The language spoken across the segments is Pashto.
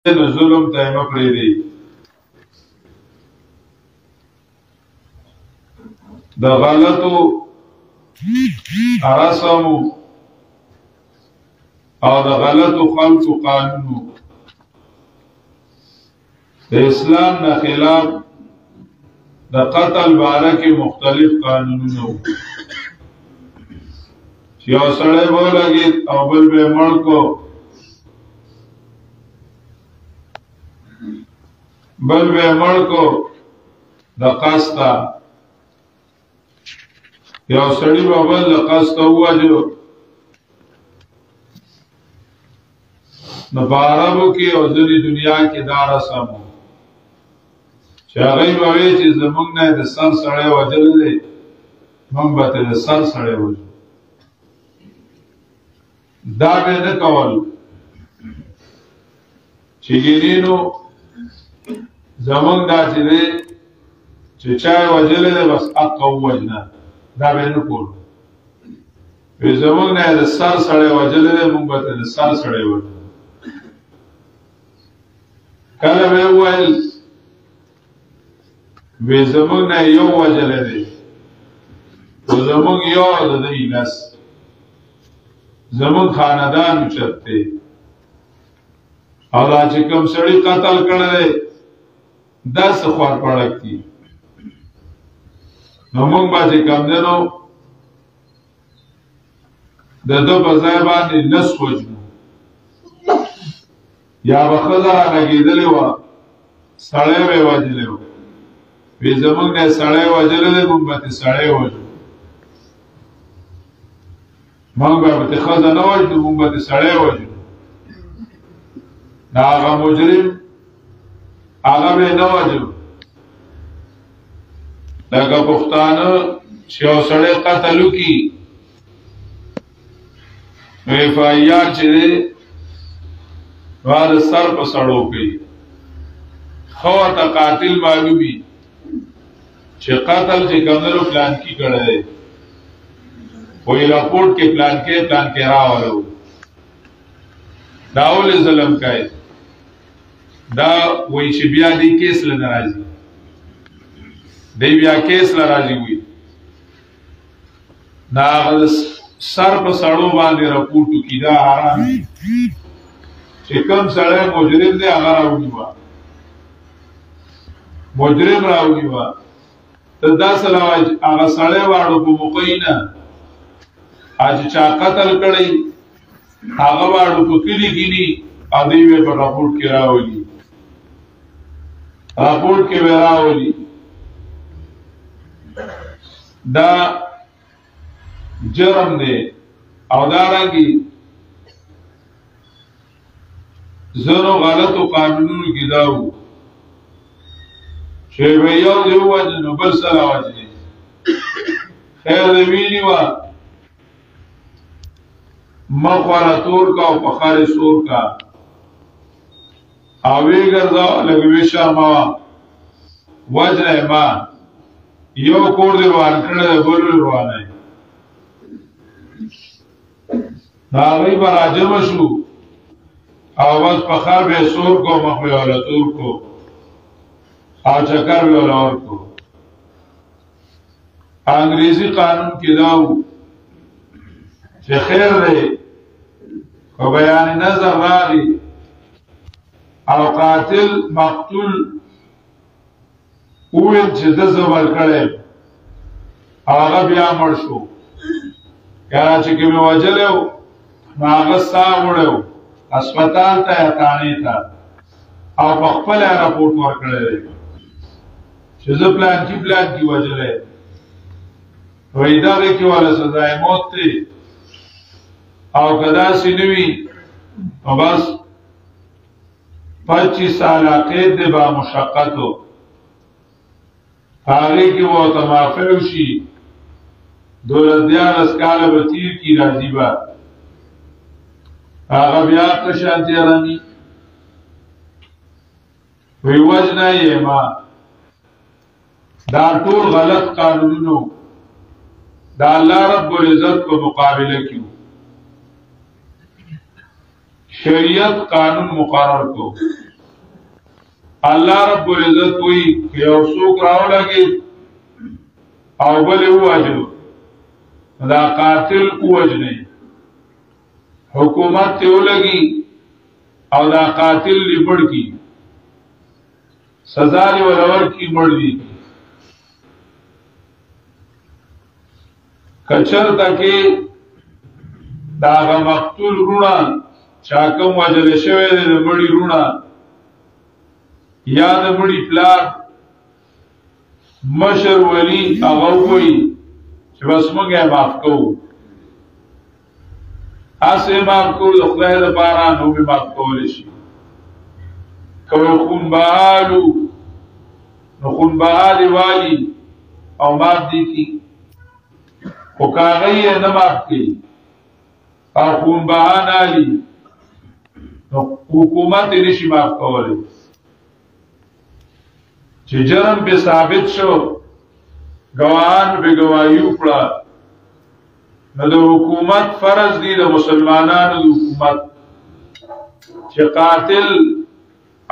نو ظلم ته مه پرېږدئ. د غلطو رسمو او د غلطو خلقو قانونو د اسلام نه خلاف د قتل باره کې مختلف قانونونه وو چې یو سړی به ولګېد او بل به یې مړ کو، بل به یې مړ کو د قصده، یو سړی به بل د قصده ووژو. نو په عربو کې او ځینې دنیا کې دا رسم و چې هغوی به وایي چې زموږ نه د سر سړی وژلی دی، موږ به ترې د سر سړی وژو. دا به نه کول چې ګینې نو زموږ دا چې دی چې چا یې وژلی دی بس حقه ووژنه، دا به نه کول. وایي زموږ نه د سر سړی وژلی دی، موږ به ترې د سر سړی وژو. کله به یې وویل وی زمونږ نه یو وژلی دی خو زمونږ یو د دی لس، زمونږ خاندان اوچت دی، او دا چې کوم سړي قتل کړی دی دا څه خوار پړک دي. نو موږ به چې کوم دی نو د ده په ځای باندې لس وژنو، یا به ښځه رالګېدلې وه سړی به یې وژلی و. وی زمونږ نه سړی وژلی دی، موږ به ترې سړی وژنو. موږ به ترې ښځه نه وژنو، موږ به ترې سړی وژنو. د هغه مجرم هغه به یې نه وژنو. لکه پښتانه چې یو سړی قتل وکړي نو اف آی آر چې دی نو د سر په سړو کوي، ښه ورته قاتل معلومي چې قتل چې کمدنو پلان کی کړی دی، وی راپورټ کې پلان کې راولو. دا ولې ظلم کوي؟ دا وی چې بیا دی کیس له نه راځي، دی بیا کیس له راځي وي دا هغه سر په سړو باندې راپورټ وکړي. دا حرام دي چې کوم سړی مجرم دی هغه راونیوه، مجرم راونیوه، ته داسې هغه سړی واړو په موقعي نه چې چا قتل کړی هغه واړو په کلي کیني او دوی به په راپورټ کې راولي، راپورټ کې به راولي. دا جرم دی. او دارنګې زنو غلطو قانونونو کې دا وو چې به یو دی ووژني نو بل سره وژني، خیر د وینې وه مخ ورته تور کا او په خارې سور کا او ویې ګرځه لږ ویې شرموه وژنی ما، یو کور دې روان کړی دی بل روانوي. نو هغوی به راجمع شو او بس په خر به یې سور کو، مخ به یې وله تور کو او چکر به وله ورکو. انګریزي قانون کې دا و چې خیر دی که بیان نظر راغی او قاتل مقتول وویل چې ده زبر کړی او هغه بیا مړ شو، کله چې کومې وژلی و نو هغه ساه وړی و اسپتال ته یا تانې ته او په خپله یې راپورټ ورکړی دی چې زه پلانکي وژلی یم. وایي دغې کې والا سزای موت دی، او که داسې نه وي نو بس 25 ساله قید دی با مشقتو، هغې کې به ورته معافی وشي، 12 کاله به تیر کي راځي به هغه بیا ښه شانتي ارامي. وی وژنه یې ما. دا ټول غلط قانونونو دا الله رب العزت په مقابله کې شریعت قانون مقرر کو الله رب العزت وی کہ یو څوک راولګي او بل وواجب دا قاتل ووجني حکومت ته ولګي او دا قاتل لپړ کی سزا دی ولور کی مړ دی کچر تکي دا مقتول رونا چاکم وجل شوی دی مړی رونا یا د مړی پلار مشر ولی هغه وایي چې بس موږ یې معاف کوو اسه معاف کوو د خدای لپاره نو به معاف کولی شي کوي خون بهالو نو خون بهالي والی او معاف دي کی او کاغی نه معاف کی او خون بهانالی نو حکومت نشي معاف کولی چې جرم به ثابت شو گواهان به گواهی وکړه نو د حکومت فرض دی د مسلمانانو د حکومت چې قاتل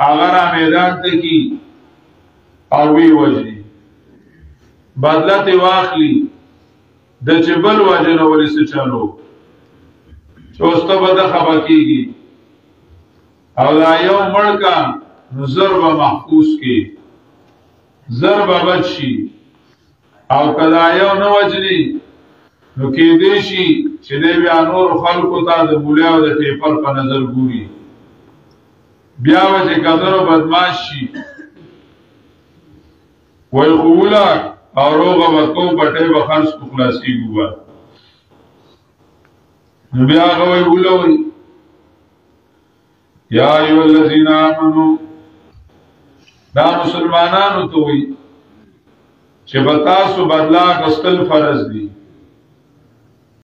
هغه را میدان ته کی او وی وجني بدله ته واخلي د چبل وجنه ولې څه چالو چوسته به د خبا کیږي او دا یو مړکا نو ضرب محفوظ کی ضرب بچي او کدا یو نو وجني نو کې دې شي چې دې بیا نور خلکو ته د مولا او د ټیپر په نظر ګوري بیا وځي کډرو بدمعاش شي وای خولا او روغه وکاو پټه به خرڅ کو خلاصي ګوا نو بیا غوي ولوي یا ایو الذین آمنو دا مسلمانانو ته وي چې بتاسو بدلا غسل فرض دي